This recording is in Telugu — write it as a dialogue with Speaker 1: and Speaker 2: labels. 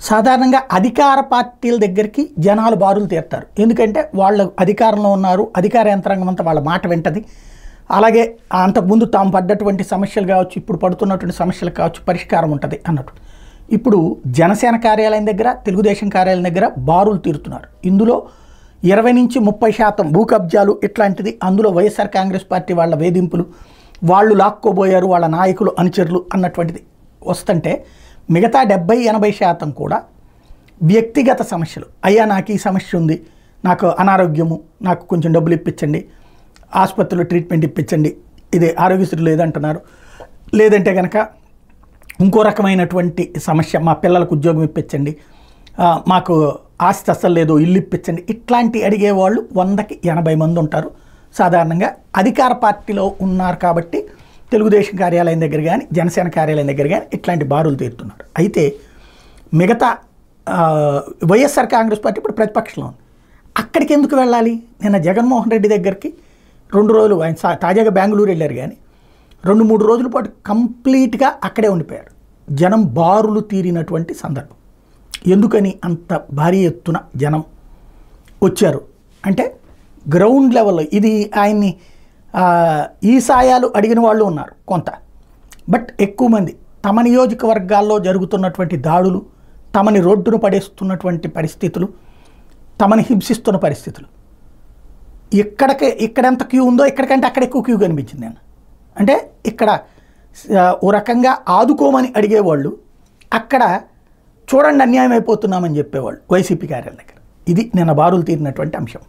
Speaker 1: సాధారణంగా అధికార పార్టీల దగ్గరికి జనాలు బారులు తీరుతారు. ఎందుకంటే వాళ్ళు అధికారంలో ఉన్నారు, అధికార యంత్రాంగం అంతా వాళ్ళ మాట వింటది. అలాగే అంతకుముందు తాము పడ్డటువంటి సమస్యలు కావచ్చు, ఇప్పుడు పడుతున్నటువంటి సమస్యలు కావచ్చు, పరిష్కారం ఉంటుంది అన్నట్టు. ఇప్పుడు జనసేన కార్యాలయం దగ్గర, తెలుగుదేశం కార్యాలయం దగ్గర బారులు తీరుతున్నారు. ఇందులో 20 నుంచి 30% భూ కబ్జాలు ఇట్లాంటిది. అందులో వైఎస్ఆర్ కాంగ్రెస్ పార్టీ వాళ్ళ వేధింపులు, వాళ్ళు లాక్కోబోయారు వాళ్ళ నాయకులు అనుచరులు అన్నటువంటిది వస్తుంటే, మిగతా 70-80% కూడా వ్యక్తిగత సమస్యలు. అయ్యా నాకు ఈ సమస్య ఉంది, నాకు అనారోగ్యము, నాకు కొంచెం డబ్బులు ఇప్పించండి, ఆసుపత్రిలో ట్రీట్మెంట్ ఇప్పించండి, ఇదే ఆరోగ్యశ్రీ లేదంటున్నారు, లేదంటే కనుక ఇంకో రకమైనటువంటి సమస్య, మా పిల్లలకు ఉద్యోగం ఇప్పించండి, మాకు ఆస్తి అస్సలు లేదు, ఇల్లు ఇప్పించండి, ఇట్లాంటి అడిగేవాళ్ళు 100కి 80 మంది ఉంటారు. సాధారణంగా అధికార పార్టీలో ఉన్నారు కాబట్టి తెలుగుదేశం కార్యాలయం దగ్గర కానీ, జనసేన కార్యాలయం దగ్గర కానీ ఇట్లాంటి బారులు తీరుతున్నారు. అయితే మిగతా వైఎస్ఆర్ కాంగ్రెస్ పార్టీ ఇప్పుడు ప్రతిపక్షంలో ఉంది. అక్కడికి ఎందుకు వెళ్ళాలి? నిన్న జగన్మోహన్ రెడ్డి దగ్గరికి 2 రోజులు ఆయన తాజాగా బెంగళూరు వెళ్ళారు, కానీ 2-3 రోజుల పాటు కంప్లీట్గా అక్కడే ఉండిపోయారు. జనం బారులు తీరినటువంటి సందర్భం. ఎందుకని అంత భారీ ఎత్తున జనం వచ్చారు అంటే, గ్రౌండ్ లెవెల్లో ఇది ఆయన్ని ఈ సాయాలు అడిగిన వాళ్ళు ఉన్నారు కొంత, బట్ ఎక్కువ మంది తమ నియోజకవర్గాల్లో జరుగుతున్నటువంటి దాడులు, తమని రోడ్డును పడేస్తున్నటువంటి పరిస్థితులు, తమని హింసిస్తున్న పరిస్థితులు, ఇక్కడెంత క్యూ ఉందో ఇక్కడికంటే అక్కడ ఎక్కువ క్యూ కనిపించింది నేను. అంటే ఇక్కడ ఓ రకంగా ఆదుకోమని అడిగేవాళ్ళు, అక్కడ చూడండి అన్యాయం అయిపోతున్నామని చెప్పేవాళ్ళు వైసీపీ కార్యాలయం దగ్గర. ఇది నిన్న బారులు తీరినటువంటి అంశం.